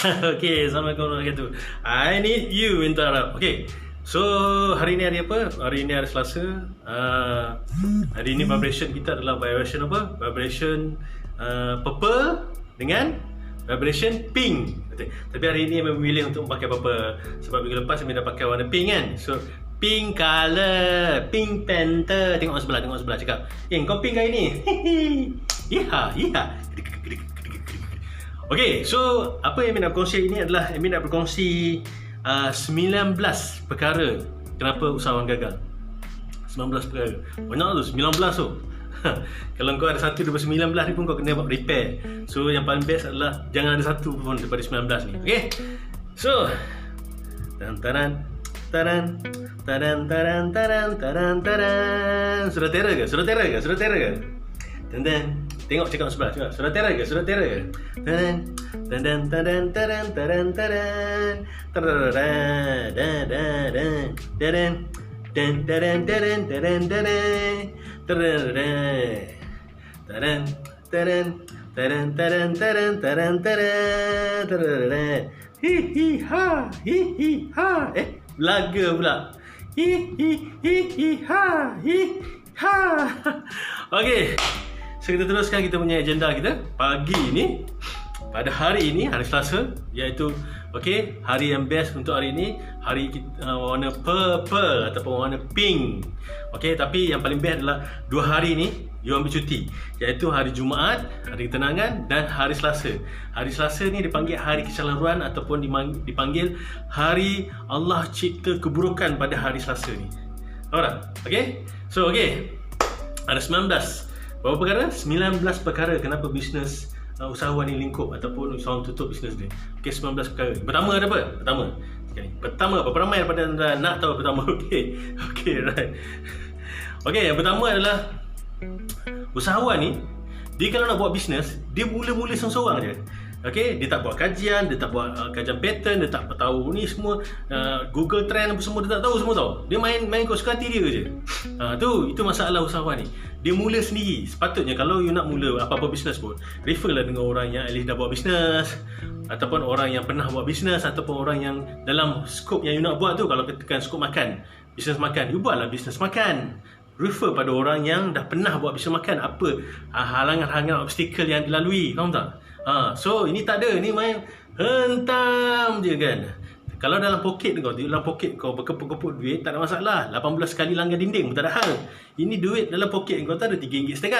Okay, Assalamualaikum warahmatullahi wabarakatuh. I need you minta Arab. Okay, so hari ni hari apa? Hari ni hari Selasa. Hari ni vibration kita adalah vibration apa? Vibration purple dengan vibration pink. Tapi hari ni saya memilih untuk pakai purple sebab minggu lepas saya dah pakai warna pink kan. So pink color, Pink Panther. Tengok sebelah cakap, kau pink hari ni. Iha. Okay, so apa yang saya nak berkongsi ini adalah saya nak berkongsi 19 perkara kenapa usahawan gagal. 19 perkara. Banyak tu, 19 tu. Kalau kau ada satu daripada 19 ni pun kau kena repair. So yang paling best adalah jangan ada satu pun daripada 19 ni. Okay, so taran. Sudah terror ke? Tengok cakap sebelah. Sudah terror ke? Laga pula. Okay, so kita teruskan kita punya agenda kita pagi ini. Pada hari ini, hari Selasa, iaitu okay, hari yang best untuk hari ini, hari warna purple ataupun warna pink. Okay, tapi yang paling best adalah 2 hari ni you ambil cuti, iaitu hari Jumaat, hari ketenangan, dan hari Selasa. Hari Selasa ni dipanggil hari kecelaruan ataupun dipanggil hari Allah cipta keburukan pada hari Selasa ni. Alright, okay, so okay, ada 19. Berapa perkara? 19 perkara kenapa bisnes usahawan ni lingkup ataupun usahawan tutup bisnes dia. Okay, 19 perkara. Pertama ada apa? Pertama, berapa ramai daripada anda nak tahu pertama? Okay, right. Okay, yang pertama adalah usahawan ni, dia kalau nak buat bisnes, dia mula-mula seorang-seorang je. Okay, dia tak buat kajian, dia tak buat kajian pattern, dia tak tahu ni semua Google Trend apa semua, dia tak tahu semua tau. Dia main ikut suka hati dia je. Itu masalah usahawan ni. Dia mula sendiri. Sepatutnya kalau you nak mula apa-apa bisnes pun, refer lah dengan orang yang at least dah buat bisnes, ataupun orang yang pernah buat bisnes, ataupun orang yang dalam skop yang you nak buat tu. Kalau katakan skop makan, bisnes makan, you buatlah bisnes makan. Refer pada orang yang dah pernah buat bisnes makan, apa halangan-halangan obstacle yang dilalui, faham tak? So ini tak ada, ni main hentam je kan. Kalau dalam poket kau berkepuk-kepuk duit, tak ada masalah. 18 kali langgar dinding pun tak ada hal. Ini duit dalam poket kau tak ada RM3.5.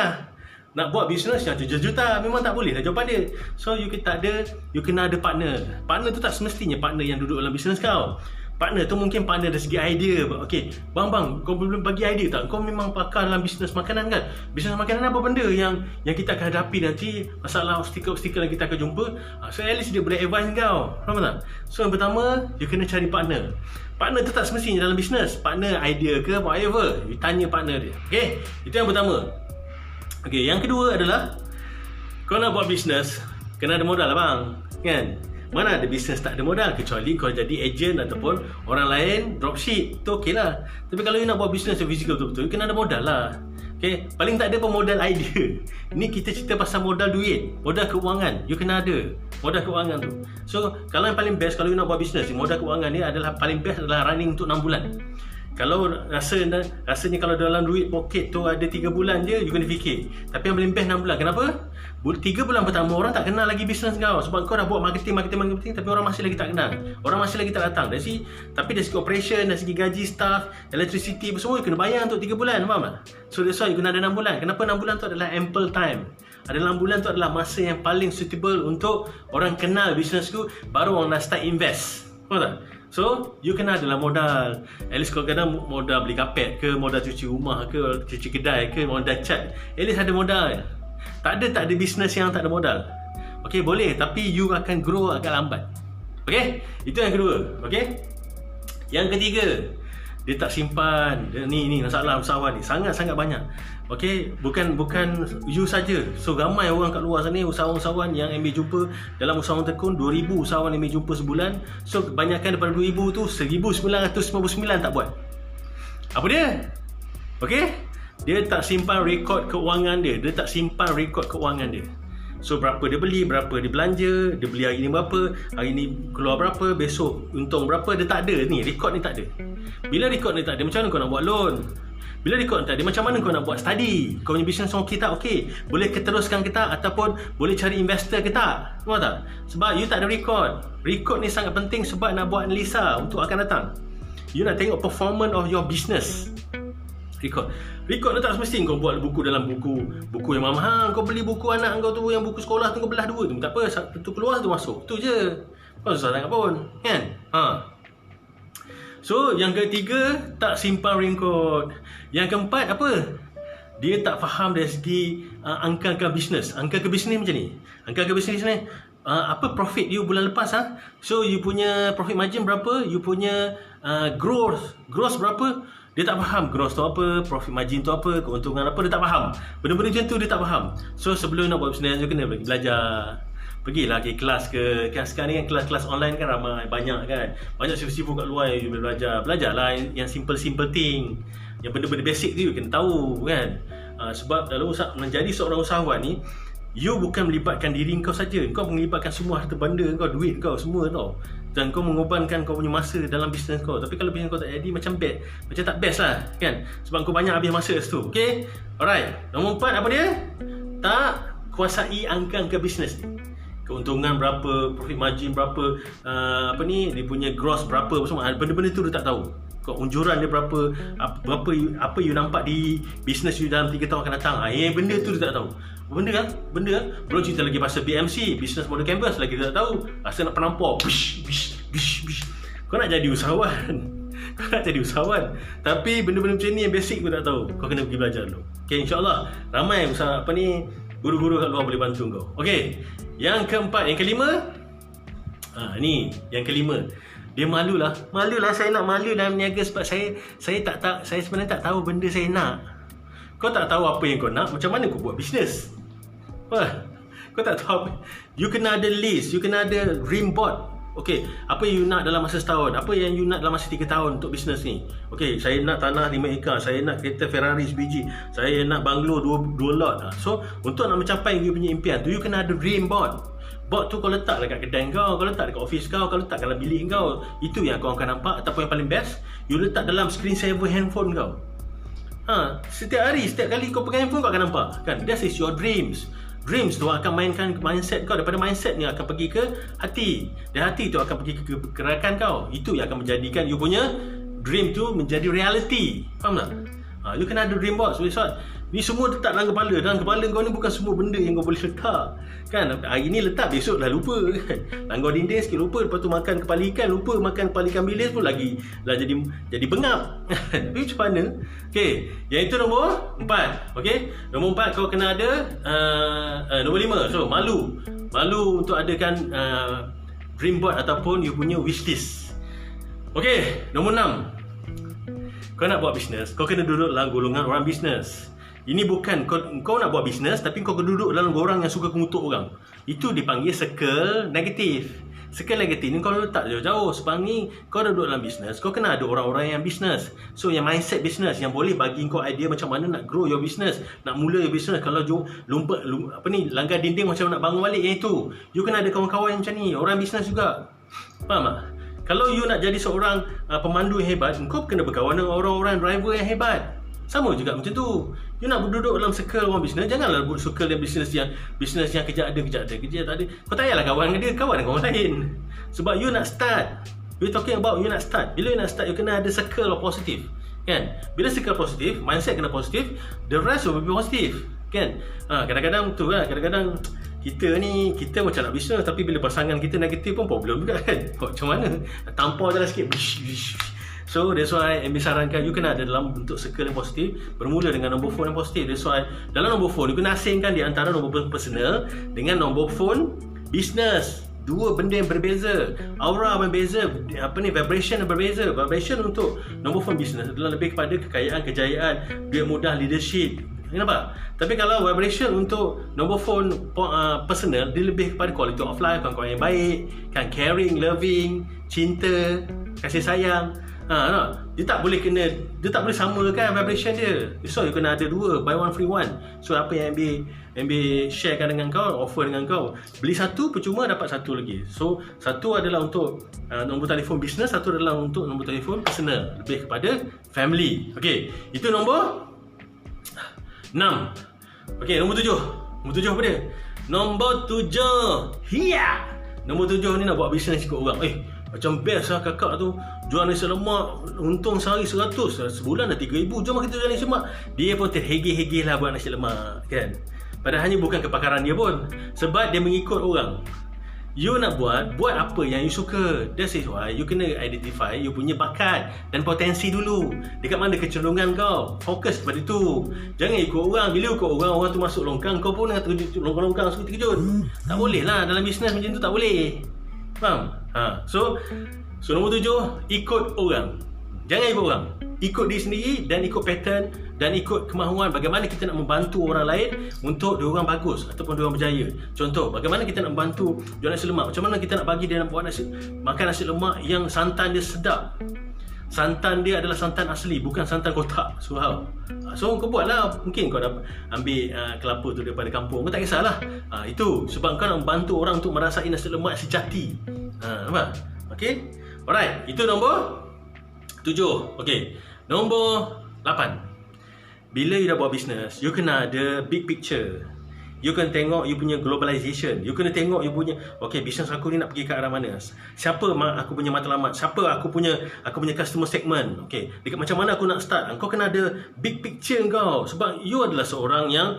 Nak buat bisnes yang 7 juta memang tak boleh lah jawapan dia. So you kena ada partner. Partner tu tak semestinya partner yang duduk dalam bisnes kau. Partner tu mungkin partner dari segi idea. Okay, bang, kau boleh bagi idea tak? Kau memang pakar dalam bisnes makanan kan? Bisnes makanan apa benda yang kita akan hadapi nanti, masalah obstacle yang kita akan jumpa. So at least dia boleh advise kau, faham tak? So yang pertama, you kena cari partner. Partner tu tak semestinya dalam bisnes, partner idea ke whatever, you tanya partner dia. Okay, itu yang pertama. Okay, yang kedua adalah kau nak buat bisnes, kena ada modal lah bang, kan? Mana ada bisnes tak ada modal, kecuali kau jadi agent ataupun orang lain dropship, tu okey lah. Tapi kalau you nak buat bisnes yang physical betul-betul, you kena ada modal lah. Okay, paling tak ada pun modal idea. Ini kita cerita pasal modal duit, modal keuangan, you kena ada modal keuangan tu. So kalau yang paling best, kalau you nak buat bisnes, modal keuangan ni adalah paling best adalah running untuk 6 bulan. Kalau rasanya kalau dalam duit poket tu ada 3 bulan je, you kena fikir. Tapi yang paling best 6 bulan. Kenapa? 3 bulan pertama orang tak kenal lagi bisnes kau, sebab kau dah buat marketing, tapi orang masih lagi tak kenal. Orang masih lagi tak datang. Tapi dari segi operation, dari segi gaji staff, electricity semua you kena bayar untuk 3 bulan, faham tak? So that's why you kena ada 6 bulan. Kenapa 6 bulan tu adalah ample time? Ada 6 bulan tu adalah masa yang paling suitable untuk orang kenal bisnes tu, baru orang nak start invest. Faham tak? So, you kena adalah modal. At least kadang-kadang modal beli kapet ke, modal cuci rumah ke, cuci kedai ke, modal cat. At least ada modal. Tak ada bisnes yang tak ada modal. Okay, boleh. Tapi you akan grow agak lambat. Okay, itu yang kedua. Okay, yang ketiga, dia tak simpan. Ni masalah usahawan ni sangat-sangat banyak. Okay, bukan you saja. So ramai orang kat luar sana, usahawan-usahawan yang ambil jumpa dalam usahawan tekun, 2,000 usahawan ambil jumpa sebulan. So kebanyakan daripada 2,000 tu 1,999 tak buat. Apa dia? Okay, dia tak simpan rekod keuangan dia. So berapa dia beli, berapa dia belanja, dia beli hari ni berapa, hari ni keluar berapa, besok untung berapa. Dia tak ada ni, record ni tak ada. Bila record ni tak ada, macam mana kau nak buat loan? Bila record tak ada, macam mana kau nak buat study? Kau punya business okey tak? Okey, boleh keteruskan ke tak? Ataupun boleh cari investor ke tak? Faham tak? Sebab you tak ada record. Record ni sangat penting sebab nak buat analisa untuk akan datang. You nak tengok performance of your business. Record ni tak semesti kau buat buku dalam buku yang mahal. Kau beli buku anak kau tu, yang buku sekolah tu, kau belah dua tu, tak apa, satu keluar satu masuk, tu je. Kau susah sangat pun, kan? So yang ketiga, tak simpan record. Yang keempat apa? Dia tak faham dari segi angka-angka bisnes. Angka-angka bisnes macam ni. Angka-angka bisnes ni apa profit you bulan lepas So you punya profit margin berapa, you punya gross berapa. Dia tak faham gross tu apa, profit margin tu apa, keuntungan apa, dia tak faham. Benda-benda macam tu dia tak faham. So sebelum nak buat bisnes, you kena belajar. Pergilah ke kelas ke. Kan sekarang ni kan kelas-kelas online kan ramai, banyak kan. Banyak sibuk-sibuk kat luar yang you boleh belajar. Belajarlah yang simple-simple thing. Yang benda-benda basic tu you kena tahu kan. Sebab dalam menjadi seorang usahawan ni, you bukan melibatkan diri kau saja. Kau melibatkan semua harta benda kau, duit kau semua tau. Dan kau mengorbankan kau punya masa dalam bisnes kau. Tapi kalau bisnes kau tak jadi, macam tak best lah kan. Sebab kau banyak habis masa situ. Okay, alright. Nombor 4 apa dia? Tak kuasai angka-angka bisnes ni. Keuntungan berapa, profit margin berapa, dia punya gross berapa, semua benda-benda tu dia tak tahu. Unjuran dia berapa, apa you nampak di business you dalam 3 tahun akan datang. Benda tu dia tak tahu. Benda kan? Belum cerita lagi pasal BMC, Business Model Canvas, lagi dia tak tahu. Rasa nak penampar. Kau nak jadi usahawan. Tapi benda-benda macam ni yang basic kau tak tahu. Kau kena pergi belajar dulu. Okay, insyaAllah ramai guru-guru kat luar boleh bantu kau. Okay, yang keempat, yang kelima, ni yang kelima. Dia malulah. Saya nak malu dalam niaga sebab saya sebenarnya tak tahu benda saya nak. Kau tak tahu apa yang kau nak, macam mana kau buat bisnes? Kau tak tahu apa. You kena ada list, you kena ada dream board. Okay, apa yang you nak dalam masa setahun? Apa yang you nak dalam masa 3 tahun untuk bisnes ni? Okay, saya nak tanah 5 ekar, saya nak kereta Ferrari sebiji, saya nak banglo 2 lot. So, untuk nak mencapai you punya impian tu, you kena ada dream board. Board tu kau letak dekat kedai kau letak dekat office kau letak dalam bilik kau. Itu yang kau akan nampak. Ataupun yang paling best, you letak dalam screen saver handphone kau. Setiap kali kau pegang handphone kau akan nampak kan. That is your dreams. Dreams tu akan mainkan mindset kau. Daripada mindset ni akan pergi ke hati, dan hati tu akan pergi ke gerakan kau. Itu yang akan menjadikan you punya dream tu menjadi reality. Faham tak? You kena ada dream board. So ni semua letak dalam kepala. Dalam kepala kau ni bukan semua benda yang kau boleh letak kan. Hari ni letak, besok dah lupa kan. Langgar dinding sikit lupa, lepas tu makan kepala ikan lupa, makan kepala ikan bilis pun lagi lah jadi bengap. Tapi macam mana? Okay, yang itu nombor 4. Okay, nombor 4 kau kena ada nombor 5. So malu untuk adakan dream board ataupun you punya wish list. Okay, nombor 6. Kau nak buat bisnes, kau kena duduk dalam golongan orang bisnes. Ini bukan kau nak buat bisnes, tapi kau kena duduk dalam orang yang suka mengutuk orang. Itu dipanggil circle negatif. Circle negatif ni kau letak jauh-jauh. Sebab ni kau duduk dalam bisnes, kau kena ada orang-orang yang bisnes. So yang mindset bisnes yang boleh bagi kau idea macam mana nak grow your business, nak mula your business. Kalau langgar dinding macam nak bangun balik, yang itu you kena ada kawan-kawan yang macam ni, orang bisnes juga. Faham tak? Kalau you nak jadi seorang pemandu yang hebat, kau kena berkawan dengan orang-orang driver yang hebat. Sama juga macam tu. You nak duduk dalam circle orang bisnes, janganlah buat circle yang bisnes yang kejap ada, kerja tak ada. Kau tak payahlah kawan dengan dia, kawan dengan orang lain. Sebab you nak start. We talking about you nak start. Bila you nak start, you kena ada circle of positif. Kan? Bila circle positif, mindset kena positif, the rest will be positive. Kan? Kadang-kadang tu lah, kadang-kadang kita macam nak bisnes, tapi bila pasangan kita negatif pun problem juga kan. Macam mana? Tampar je lah sikit. So that's why Amy sarankan you kena ada dalam bentuk circle yang positif, bermula dengan nombor phone yang positif. That's why dalam nombor phone you kena asingkan di antara nombor phone personal dengan nombor phone business. Dua benda yang berbeza, aura berbeza, vibration yang berbeza. Vibration untuk nombor phone business adalah lebih kepada kekayaan, kejayaan, duit mudah, leadership. Nampak? Tapi kalau vibration untuk nombor phone personal, dia lebih kepada quality of life, kawan-kawan yang baik, kan, caring, loving, cinta, kasih sayang. Dia tak boleh samakan vibration dia. So you kena ada dua, buy one free one. So apa yang MB sharekan dengan kau, offer dengan kau, beli satu percuma dapat satu lagi. So satu adalah untuk nombor telefon bisnes, satu adalah untuk nombor telefon personal, lebih kepada family. Okey, itu nombor 6. Okey, nombor 7. Nombor 7 apa dia? Nombor 7. Nombor 7 ni nak buat bisnes ikut orang. Macam best lah kakak tu, jual nasi lemak, untung sehari 100, sebulan dah 3,000, jom kita jual nasi lemak. Dia pun terhegeh-hegeh lah buat nasi lemak kan. Padahalnya bukan kepakaran dia pun, sebab dia mengikut orang. You nak buat apa yang you suka. That's why you kena identify you punya bakat dan potensi dulu. Dekat mana kecenderungan kau, fokus pada itu. Jangan ikut orang. Bila ikut orang tu masuk longkang, kau pun nak terkejut longkang-longkang, terkejut. Tak boleh lah, dalam bisnes macam tu tak boleh. Faham? So nombor 7, ikut orang. Jangan ikut orang, ikut diri sendiri dan ikut pattern dan ikut kemahuan bagaimana kita nak membantu orang lain untuk diorang bagus ataupun diorang berjaya. Contoh, bagaimana kita nak membantu jual nasi lemak, macam mana kita nak bagi dia nak buat makan nasi lemak yang santan dia sedap. Santan dia adalah santan asli, bukan santan kotak surau. So kau buat lah. Mungkin kau dapat ambil kelapa tu daripada kampung, kau tak kisahlah. Itu sebab kau nak membantu orang untuk merasai nasi lemak sejati. Nampak? Okay? Alright, itu nombor 7. Okay, nombor 8. Bila you dah buat bisnes, you kena ada big picture. You kena tengok you punya globalization. You kena tengok you punya, okay, bisnes aku ni nak pergi ke arah mana, siapa aku punya matlamat, siapa aku punya customer segment. Okay, dekat macam mana aku nak start. Kau kena ada big picture kau, sebab you adalah seorang yang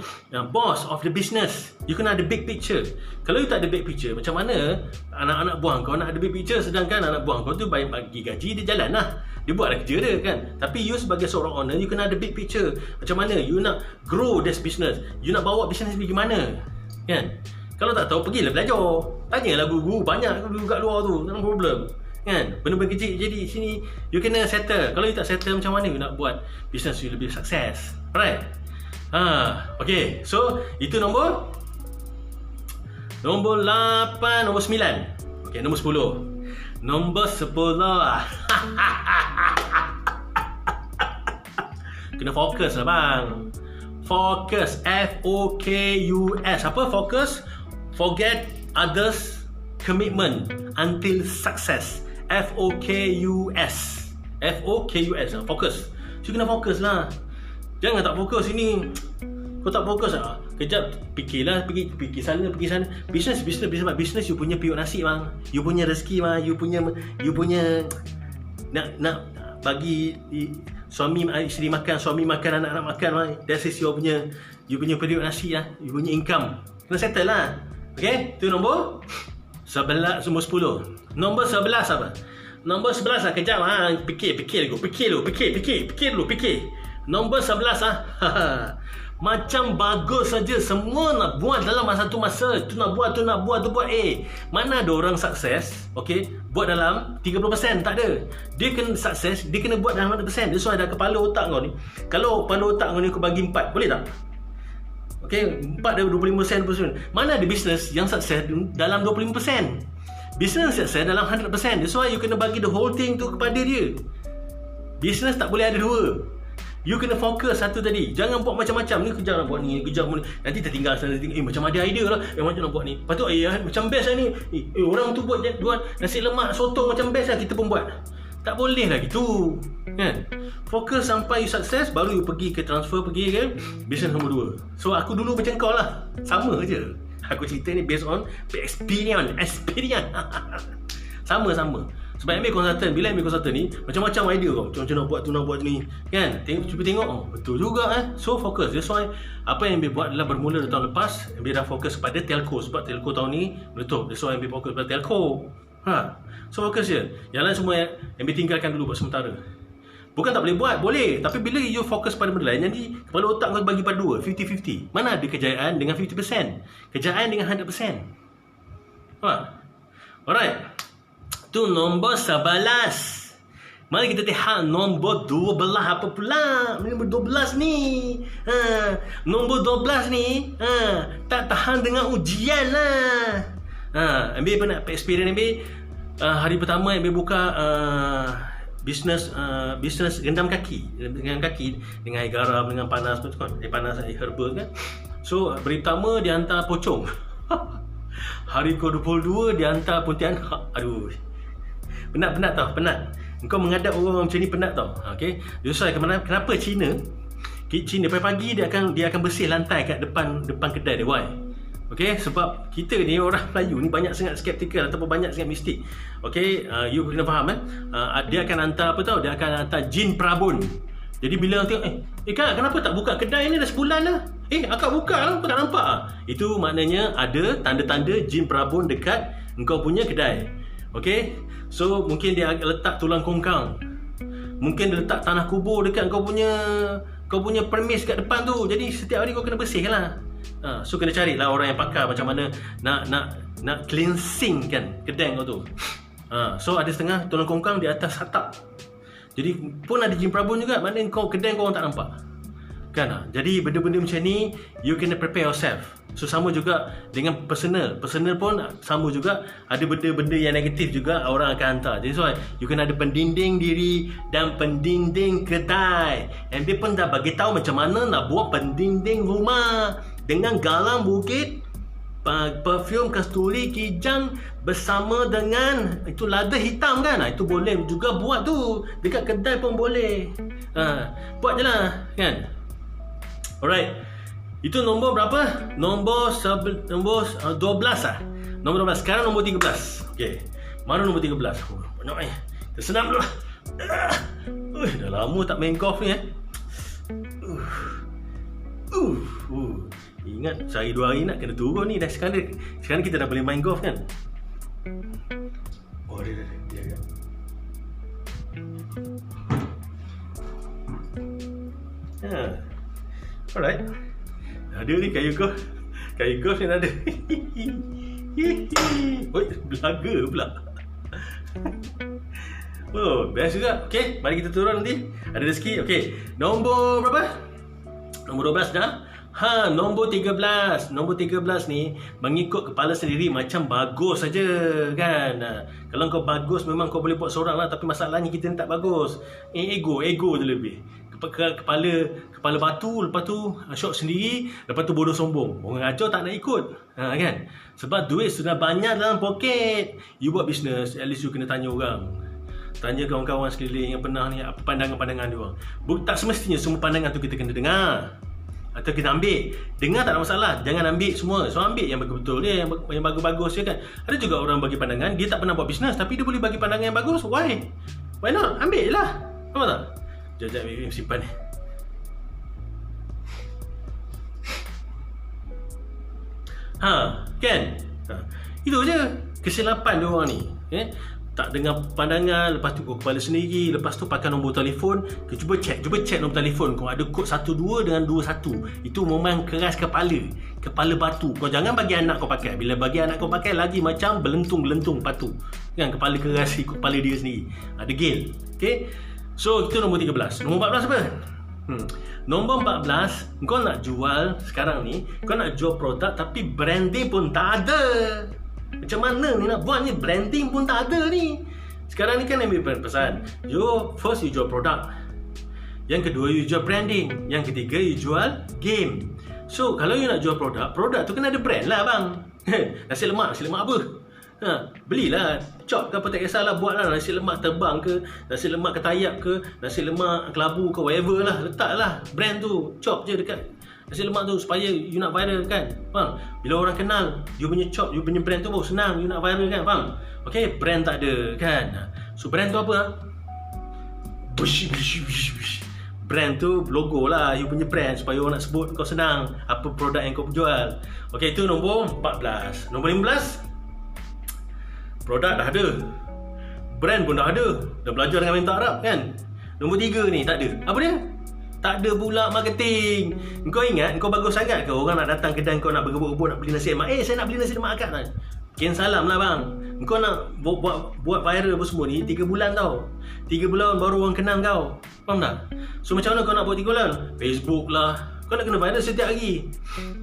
boss of the business. You kena ada big picture. Kalau you tak ada big picture, macam mana anak-anak buah kau nak ada big picture, sedangkan anak buah kau tu bagi gaji, dia jalan lah, dia buat kerja dia kan. Tapi you sebagai seorang owner, you kena ada big picture. Macam mana you nak grow this business, you nak bawa business ni gimana kan. Kalau tak tahu, pergilah belajar, tanyalah guru. Banyak guru kat luar tu, tak ada problem kan. Benda-benda kecil jadi sini you kena settle. Kalau you tak settle, macam mana you nak buat business you lebih sukses. Alright. Okay, so itu nombor 8, nombor 9. Okay, nombor 10. Nombor 10 kena fokus lah bang. Focus, F-O-K-U-S. Apa fokus? Forget others commitment until success. F-O-K-U-S. F-O-K-U-S. Fokus. So kena fokus lah. Jangan tak fokus ini. Kau tak fokus lah, kejap fikirlah, fikir sana, fikir sana. Business you punya periuk nasi bang. You punya rezeki bang. You punya nak bagi suami isteri makan, suami makan, anak-anak makan bang. That is you punya periuk nasi lah. You punya income. Kena settle lah. Okay, itu nombor 11, nombor 10. Nombor 11 apa? Nombor 11 lah, kejap ha. Fikir dulu. Nombor 11 ah. Macam bagus saja, semua nak buat dalam satu masa. Tu nak buat. Mana ada orang sukses, okay, buat dalam 30%, tak ada. Dia kena sukses, dia kena buat dalam 100%. Dia soal ada kepala otak kau ni. Kalau kepala otak kau ni aku bagi 4, boleh tak? Okay, 4 dari 25%. Mana ada bisnes yang sukses dalam 25%? Bisnes sukses dalam 100%. That's why you kena bagi the whole thing tu kepada dia. Bisnes tak boleh ada dua. You kena fokus satu tadi. Jangan buat macam-macam. Ni kejap nak buat ni, kejap ni. Nanti tertinggal sana. Macam ada idea lah. Macam nak buat ni. Lepas tu macam best lah ni. Orang tu buat nasi lemak sotong macam best lah. Kita pun buat. Tak boleh lah gitu kan. Fokus sampai you sukses, baru you pergi ke transfer, pergi ke business nombor 2. So aku dulu macam kau lah. Sama je. Aku cerita ni based on experience. Sama. Sebab ambil consultant, bila ambil consultant ni macam-macam idea kau. Macam nak buat ni kan. Cuba tengok, betul juga So fokus. That's why apa yang ambil buat adalah bermula dari tahun lepas, ambil dah fokus pada telco. Sebab telco tahun ni meletup. That's why ambil fokus pada telco. So fokus je. Yang lain semua ambil tinggalkan dulu buat sementara. Bukan tak boleh buat, boleh. Tapi bila you fokus pada benda lain, nanti kepala otak kau bagi pada 2, 50-50. Mana ada kejayaan dengan 50%, kejayaan dengan 100%. Alright. Tu nombor 11. Mari kita tengok nombor 12 apa pula. Nombor 12 ni. Nombor 12 ni tak tahan dengan ujian lah. Ambil apa nak experience ambil. Hari pertama ambil buka bisnes rendam kaki dengan air garam, dengan panas kan, panas air herba kan. So hari pertama dia hantar pocong. Hari ke-22 dia hantar pontianak. Aduh, penat tau, penat. Engkau menghadap orang macam ni penat tau. Okay, kenapa Cina pagi-pagi dia akan bersih lantai kat depan kedai dia. Why? Okay, sebab kita ni orang Melayu ni banyak sangat skeptikal ataupun banyak sangat mistik. Okay, you kena faham dia akan hantar apa tau, dia akan hantar jin Prabon. Jadi bila orang tengok, Kak, kenapa tak buka kedai ni dah sebulan dah? Akak buka lah, tak nampak lah. Itu maknanya ada tanda-tanda jin Prabon dekat engkau punya kedai. Okay, so mungkin dia letak tulang kongkang, mungkin dia letak tanah kubur dekat kau punya premis kat depan tu. Jadi setiap hari kau kena bersihkan lah. So kena carilah orang yang pakar macam mana nak cleansing kan kedai kau tu. So ada setengah tulang kongkang di atas atap. Jadi pun ada jin Prabon juga, maknanya kedai kau orang tak nampak kan. Jadi benda-benda macam ni you kena prepare yourself. So sama juga dengan personal pun sama juga, ada benda-benda yang negatif juga orang akan hantar. Jadi so you kena ada pendinding diri dan pendinding kedai. And dia pun dah bagi tahu macam mana nak buat pendinding rumah dengan garam bukit, perfume kasturi kijang bersama dengan itu lada hitam kan. Itu boleh juga buat tu, dekat kedai pun boleh. Buat je lah kan. Alright, itu nombor berapa? Nombor 12 lah. Nombor 12. Sekarang nombor 13. Okay, mana nombor 13? Banyak kita senam dulu lah. Dah lama tak main golf ni Ingat sehari 2 hari nak kena turun ni dah. Sekarang kita dah boleh main golf kan. Oh dia kan. Alright, ada ni kayu golf ni ada. Oi, belaga pula. Oh, best juga. Okay, mari kita turun nanti. Ada rezeki. Okay, nombor berapa? Nombor 12 dah. Nombor 13. Nombor 13 ni mengikut kepala sendiri macam bagus saja kan. Kalau kau bagus memang kau boleh buat seorang lah, tapi masalahnya kita ni tak bagus. Ego je lebih. Kepala batu, lepas tu syok sendiri, lepas tu bodoh sombong. Orang ajar tak nak ikut kan. Sebab duit sudah banyak dalam poket. You buat bisnes, at least you kena tanya orang. Tanya kawan-kawan sekeliling yang pernah ni, apa pandangan-pandangan dia orang. Tak semestinya semua pandangan tu kita kena dengar atau kita ambil. Dengar tak ada masalah, jangan ambil semua. So ambil yang betul-betul dia, yang bagus-bagus je kan. Ada juga orang bagi pandangan, dia tak pernah buat bisnes tapi dia boleh bagi pandangan yang bagus. Why not? Ambil je lah. Faham tak? Sekejap simpan ni. Kan? Itu je kesilapan dia orang ni. Tak dengar pandangan, lepas tu kepala sendiri, lepas tu pakai nombor telefon. Cuba check nombor telefon kau ada kod 12 dengan 21. Itu memang keras kepala batu. Kau jangan bagi anak kau pakai. Bila bagi anak kau pakai lagi macam belentung batu kan, kepala keras ikut kepala dia sendiri. Degil. Okay, so itu nombor 13. Nombor 14 apa? Nombor 14, kau nak jual sekarang ni, kau nak jual produk tapi branding pun tak ada. Macam mana ni nak buat ni? Branding pun tak ada ni. Sekarang ni kan ambil pesan. First you jual produk, yang kedua you jual branding, yang ketiga you jual game. So kalau you nak jual produk tu kena ada brand lah bang. Nasi lemak apa? Belilah chop ke apa, tak kisahlah, buatlah nasi lemak terbang ke, nasi lemak ketayap ke, nasi lemak kelabu ke, whatever lah, letaklah brand tu, chop je dekat nasi lemak tu supaya you nak viral kan. Faham? Bila orang kenal you punya chop, you punya brand tu baru senang you nak viral kan. Faham? Okay, brand tak ada kan. So brand tu apa? Brand tu logo lah, you punya brand, supaya orang nak sebut kau senang apa produk yang kau jual. Okay, itu nombor 14. Nombor 15, produk dah ada, brand pun dah ada, dah belajar dengan mentor Arab kan. Nombor 3 ni tak ada. Apa dia? Tak ada pula marketing. Kau ingat kau bagus sangat ke orang nak datang kedai kau nak berebut-rebut nak beli nasi lemak? Saya nak beli nasi lemak akak kan. Kian salam lah bang. Kau nak buat viral apa semua ni 3 bulan tau. 3 bulan baru orang kenal kau. Faham tak? So macam mana kau nak buat 3 bulan? Facebook lah, Kau nak kena viral setiap hari.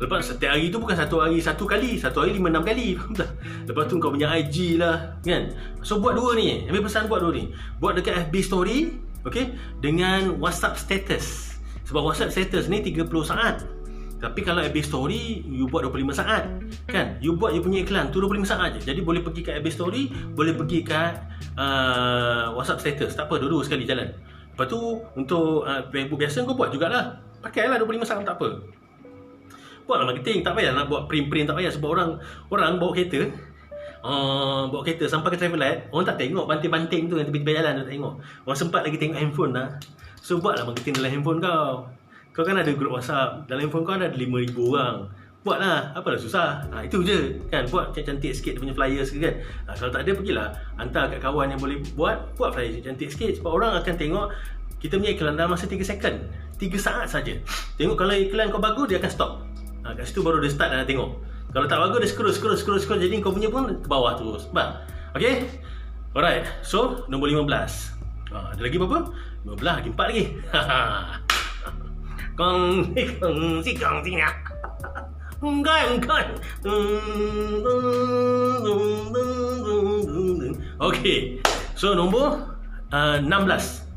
Lepas setiap hari tu bukan satu hari 5-6 kali. Faham tak? Lepas tu kau punya IG lah, kan? So buat dua ni. Ambil pesan buat dua ni. Buat dekat FB story, okay, dengan WhatsApp status. Sebab WhatsApp status ni 30 saat. Tapi kalau FB story you buat 25 saat, kan? You buat you punya iklan tu 25 saat je. Jadi boleh pergi kat FB story, boleh pergi kat WhatsApp status. Tak apa, dua-dua sekali jalan. Lepas tu untuk Facebook biasa kau buat jugalah. Pakailah 25 saat, tak apa. Buatlah marketing, tak payah nak buat print-print, tak payah. Sebab orang bawa kereta sampai ke traffic light, orang tak tengok banting-banting tu yang tepi-tepi jalan, tak tengok. Orang sempat lagi tengok handphone dah. So buatlah marketing dalam handphone kau. Kau kan ada grup WhatsApp, dalam handphone kau ada 5,000 orang. Buatlah, apalah susah. Itu je kan, buat cantik sikit dia punya flyers ke kan. Kalau tak ada, pergilah hantar kat kawan yang boleh buat flyers cantik sikit. Sebab orang akan tengok kita punya iklan dalam masa 3 second, 3 saat saja. Tengok kalau iklan kau bagus, dia akan stop. Kat situ baru dia start nak tengok. Kalau tak bagus, dia scroll. Jadi kau punya pun ke bawah terus. Faham? Okay? Alright, so nombor 15. Ada lagi berapa? 15, lagi 4 lagi. Kongsi nak. Okay, so nombor 16.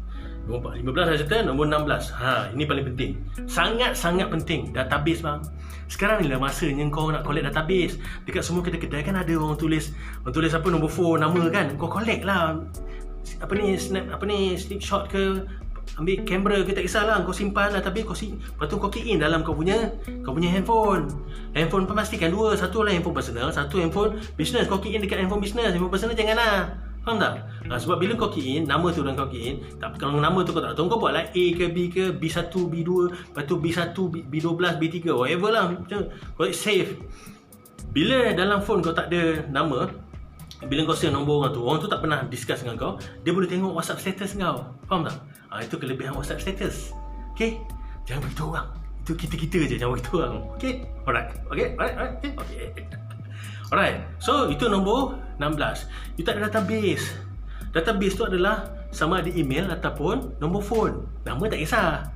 Nombor 15 dah cerita, nombor 16. Ini paling penting. Sangat-sangat penting. Database bang. Sekarang ni lah masanya kau nak collect database. Dekat semua kedai-kedai kan ada orang tulis apa, nombor phone, nama kan. Kau collect lah. Snapshot ke, ambil kamera ke, tak kisahlah. Kau simpan database, lepas tu kau key in dalam kau punya handphone. Handphone pastikan dua. Satu lah handphone personal, satu handphone business. Kau key in dekat handphone business. Handphone personal janganlah. Faham tak? Sebab bila kau key in, nama tu dan kau key in, kalau nama tu kau tak tahu, kau buat lah A ke B ke, B1, B2, lepas tu B1, B12, B3, whatever lah. Kau save. Bila dalam phone kau tak ada nama, bila kau save nombor orang tu tak pernah discuss dengan kau, dia boleh tengok WhatsApp status kau. Faham tak? Itu kelebihan WhatsApp status. Okay? Jangan beritahu orang. Itu kita-kita je, jangan beritahu orang. Okay? Alright. Alright, so itu nombor 16. You tak ada database. Database tu adalah sama ada email ataupun nombor phone. Nama tak kisah.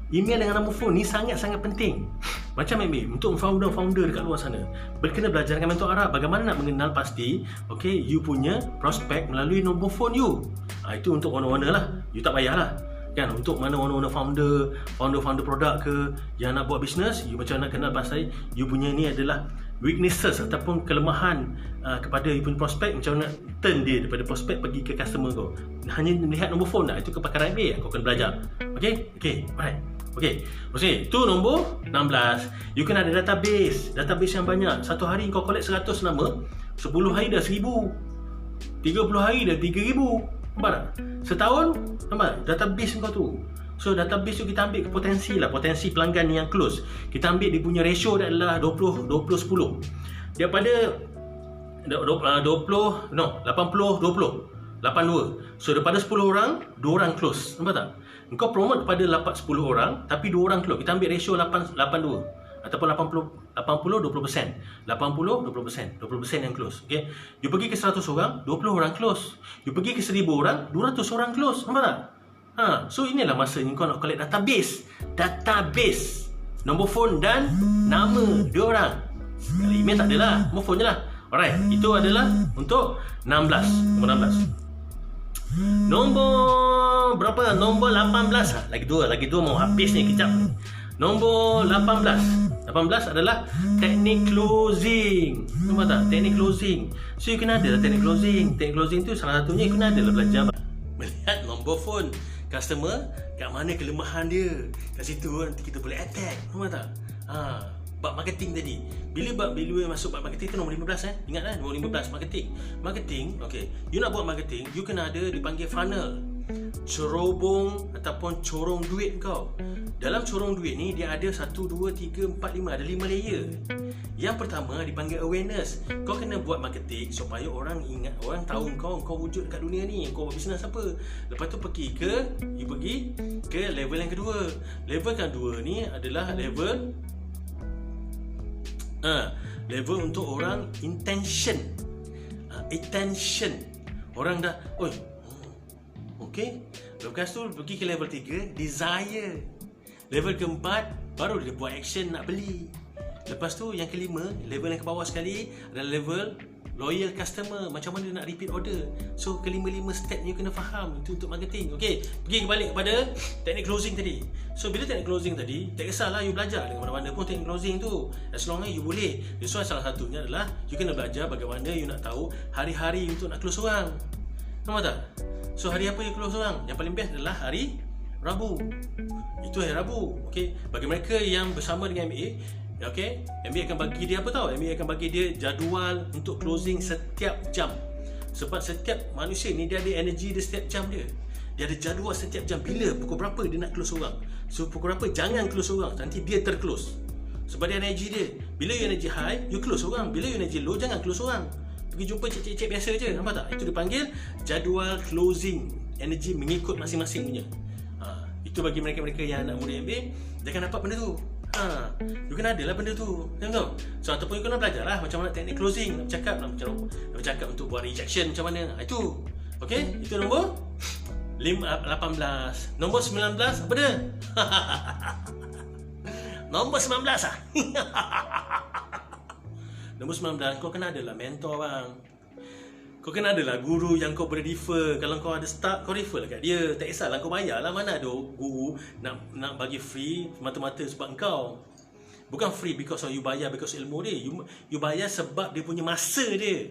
Email dengan nombor phone ni sangat-sangat penting. Macam untuk founder-founder dekat luar sana, kena belajar dengan mentor Arab bagaimana nak mengenal pasti you punya prospek melalui nombor phone you. Itu untuk owner-owner lah. You tak payahlah. Kan, untuk mana owner founder produk ke yang nak buat bisnes, you macam nak kenal pasal you punya ni adalah weaknesses ataupun kelemahan kepada you punya prospek, macam mana turn dia daripada prospek pergi ke customer kau. Hanya melihat nombor phone tak, itu kepakaran MBA kau kena belajar. Alright. Okay, tu nombor 16. You kena ada database yang banyak. Satu hari kau collect 100 nama, 10 hari dah 1,000, 30 hari dah 3,000. Nampak tak? Setahun, nampak database kau tu. So database tu kita ambil potensi pelanggan yang close. Kita ambil dia punya ratio dia adalah 20-10. Daripada 80-20. 82. So daripada 10 orang, 2 orang close. Nampak tak? Kau promote kepada 10 orang, tapi 2 orang close. Kita ambil ratio 82 ataupun 80-20%. 80-20% yang close. Okay? You pergi ke 100 orang, 20 orang close. You pergi ke 1,000 orang, 200 orang close. Nampak tak? So inilah masanya kau nak collect database. Nombor phone dan nama dia orang. Email tak adalah, nombor phone je lah. Alright, itu adalah untuk 16. Nombor 16. Nombor berapa? Nombor 18. Lagi dua mau habis ni kejap. Nombor 18 adalah teknik closing. Nampak tak? Teknik closing. So you kena ada teknik closing. Teknik closing tu salah satunya you kena ada belajar melihat nombor phone customer, kat mana kelemahan dia. Kat situ nanti kita boleh attack. Nampak tak? Bab marketing tadi. Bila masuk bab marketing tu nombor 15 Ingat nombor 15 marketing. Okay. You nak buat marketing, you kena ada dipanggil funnel. Cerobong ataupun corong duit kau. Dalam corong duit ni dia ada 1, 2, 3, 4, 5. Ada 5 layer. Yang pertama dipanggil awareness. Kau kena buat marketing supaya orang ingat, orang tahu kau wujud kat dunia ni, kau buat bisnes apa. Lepas tu pergi ke level yang kedua. Level kedua ni adalah level untuk orang attention. Orang dah okay. Lepas tu pergi ke level 3, desire. Level keempat, baru dia buat action nak beli. Lepas tu yang kelima, level yang ke bawah sekali adalah level loyal customer. Macam mana dia nak repeat order. So kelima-lima step you kena faham. Itu untuk marketing. Okay, pergi balik kepada teknik closing tadi. So bila teknik closing tadi, tak kisahlah you belajar dengan mana-mana pun teknik closing tu, as long as you boleh. So salah satunya adalah you kena belajar bagaimana you nak tahu hari-hari untuk nak close orang. Nampak tak? So hari apa you close orang? Yang paling best adalah hari Rabu. Itu hari Rabu. Okay, bagi mereka yang bersama dengan MBA, okay, MBA akan bagi dia apa tau? MBA akan bagi dia jadual untuk closing setiap jam. Sebab setiap manusia ni dia ada energy dia setiap jam dia. Dia ada jadual setiap jam. Bila, pukul berapa dia nak close orang. So pukul berapa jangan close orang, nanti dia terclose. Sebab dia energy dia. Bila you energy high, you close orang. Bila you energy low, jangan close orang. Pergi jumpa cek-cek biasa je. Nampak tak? Itu dipanggil jadual closing. Energy mengikut masing-masing punya. Itu bagi mereka-mereka yang nak murid MBA, dia akan dapat benda tu. You kena ada lah benda tu. Tengok. So ataupun you kena belajar lah macam mana teknik closing, nak bercakap untuk buat rejection macam mana. Itu. Okay, itu nombor 18. Nombor 19 apa dia? Nombor 19 ah. Nombor 19, kau kena adalah mentor bang. Kau kena adalah guru yang kau boleh refer. Kalau kau ada start, kau refer lah kat dia. Tak kisahlah kau bayar lah. Mana ada guru nak bagi free mata-mata sebab kau. Bukan free because you bayar because ilmu dia. You bayar sebab dia punya masa dia.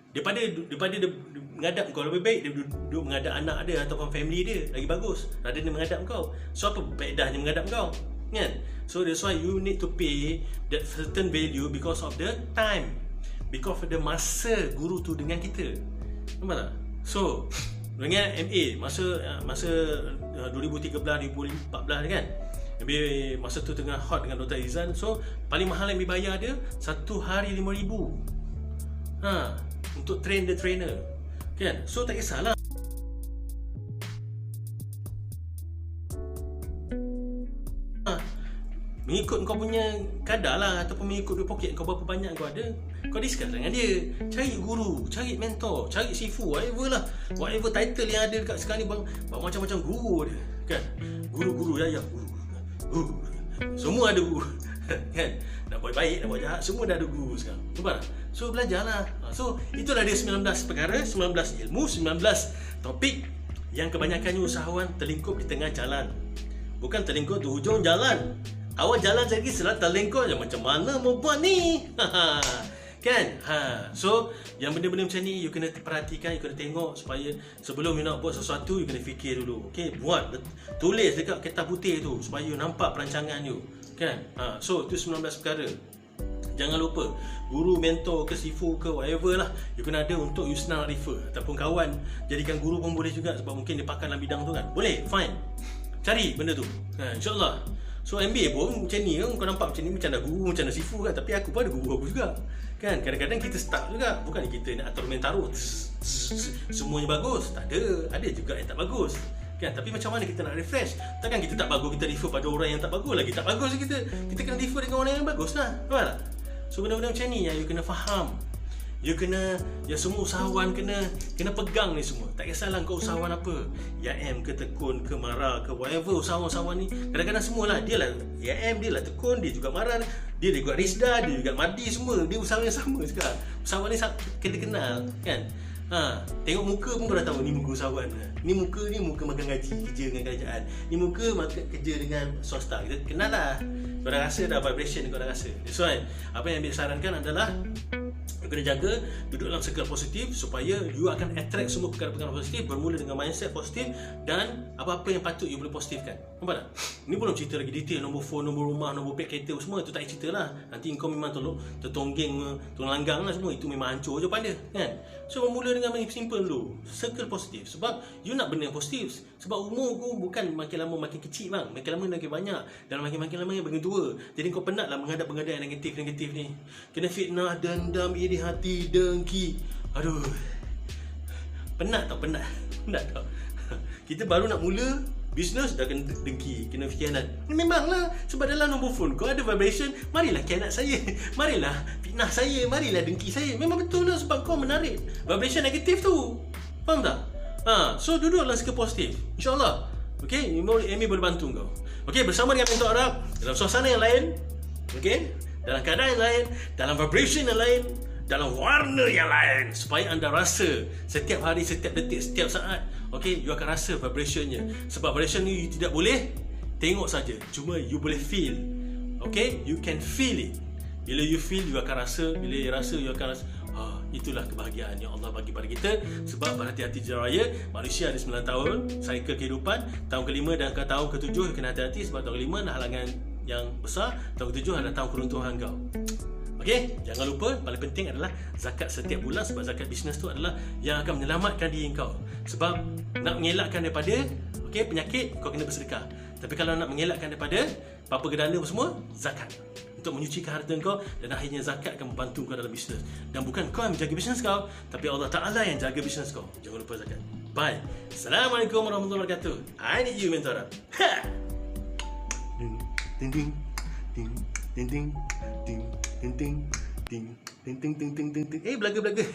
Daripada dia mengadap kau, lebih baik dia duduk mengadap anak dia ataupun family dia. Lagi bagus rather dia mengadap kau. So apa faedahnya mengadap kau? Kan? So that's why you need to pay that certain value because of the time. Because of the masa guru tu dengan kita. Nampak tak? So dengan MA masa 2013 2014 kan, MA masa tu tengah hot dengan Dr. Izan. So paling mahal yang dibayar dia satu hari 5,000 untuk train the trainer kan. So tak kisahlah mengikut kau punya kadar lah, ataupun mengikut duit poket kau berapa banyak kau ada, kau discuss dengan dia. Cari guru, cari mentor, cari sifu, whatever lah, whatever title yang ada dekat sekarang ni bang, macam-macam guru dia kan. Guru-guru ya guru. Semua ada guru kan. Nak buat baik, nak buat jahat, semua dah ada guru sekarang. Nampak? So belajarlah. So itulah dia 19 perkara, 19 ilmu, 19 topik yang kebanyakannya usahawan terlingkup di tengah jalan. Bukan terlingkup di hujung jalan. Awak jalan lagi setelah terlengkok je, macam mana mau buat ni? Kan? So yang benda-benda macam ni you kena perhatikan, you kena tengok supaya sebelum you nak buat sesuatu you kena fikir dulu. Okay, buat, tulis dekat kertas putih tu supaya you nampak perancangan you. Kan? So itu 19 perkara. Jangan lupa guru, mentor ke sifu ke whatever lah, you kena ada untuk you senang refer. Ataupun kawan jadikan guru pun boleh juga, sebab mungkin dia pakar dalam bidang tu kan. Boleh, fine. Cari benda tu. InsyaAllah. So MBA pun macam ni kan, kau nampak macam ni macam dah guru, macam dah sifu kan. Tapi aku pun ada guru aku juga kan. Kadang-kadang kita start juga, bukan kita nak atur main taruh semuanya bagus. Tak ada, ada juga yang tak bagus kan. Tapi macam mana kita nak refresh? Takkan kita tak bagus, kita refer pada orang yang tak bagus lagi. Tak bagus kita kena refer dengan orang yang bagus lah. Nampak tak? So benda-benda macam ni yang you kena faham. You kena, ya semua usahawan kena pegang ni semua. Tak kisahlah kau usahawan apa, YM ke Tekun ke Mara ke whatever, usahawan-usahawan ni kadang-kadang semualah. Dia lah YM, dia lah Tekun, dia juga Mara, dia juga Rizda, dia juga Madi, semua dia usahawan yang sama sekarang. Usahawan ni kena kenal kan. Tengok muka pun kau dah tahu ni muka usahawan. Ni muka makan gaji, kerja dengan kerajaan. Ni muka makan kerja dengan swasta. Kita kenal lah. Kau dah rasa dah vibration, kau dah rasa. That's why apa yang disarankan adalah you kena jaga duduk dalam circle positif supaya you akan attract semua perkara-perkara positif, bermula dengan mindset positif dan apa-apa yang patut you boleh positifkan. Nampak tak? Ini belum cerita lagi detail nombor phone, nombor rumah, nombor pet kereta semua tu tak cerita lah. Nanti kau memang tertonggeng, langgang lah semua. Itu memang hancur je pada kan. So bermula dengan yang simple dulu, circle positif. Sebab you nak benda yang positif. Sebab umur ku bukan makin lama makin kecil bang, makin lama makin banyak, dan makin lama makin tua. Jadi kau penat lah menghadap-menghadap yang negatif ni. Kena fitnah, dendam, iri hati, dengki. Aduh, penat tau. Kita baru nak mula bisnes dah kena dengki, kena khianat. Memanglah, sebab dalam nombor phone kau ada vibration. Marilah khianat saya, marilah fitnah saya, marilah dengki saya. Memang betul lah, sebab kau menarik vibration negatif tu. Faham tak? So duduk dalam sikap positif, InsyaAllah Okey, Amy boleh bantu kau. Okey, bersama dengan mentor Arab dalam suasana yang lain, okey, dalam keadaan yang lain, dalam vibration yang lain, dalam warna yang lain, supaya anda rasa setiap hari, setiap detik, setiap saat. Okey, you akan rasa vibrationnya. Sebab vibration ni you tidak boleh tengok saja, cuma you boleh feel. Okey, you can feel it. Bila you feel, you akan rasa. Bila you rasa, you akan rasa. Itulah kebahagiaan yang Allah bagi pada kita. Sebab pada hati-hati jalan raya, manusia ada 9 tahun cycle kehidupan. Tahun ke-5 dan ke tahun ke-7 kena hati-hati, sebab tahun ke-5 adalah halangan yang besar. Tahun ke-7 adalah tahun keruntuhan kau. Okey, jangan lupa, paling penting adalah zakat setiap bulan. Sebab zakat bisnes tu adalah yang akan menyelamatkan diri kau. Sebab nak mengelakkan daripada penyakit, kau kena bersedekah. Tapi kalau nak mengelakkan daripada apa-apa gedana semua, zakat. Untuk menyucikan harta kau, dan akhirnya zakat akan membantu kau dalam bisnes. Dan bukan kau yang menjaga bisnes kau, tapi Allah Ta'ala yang jaga bisnes kau. Jangan lupa zakat. Bye. Assalamualaikum warahmatullahi wabarakatuh. I need you, mentor. Ha! Ding ding ding ding ding ding ding ding ding ding ding ding ding ding. Belaga-belaga.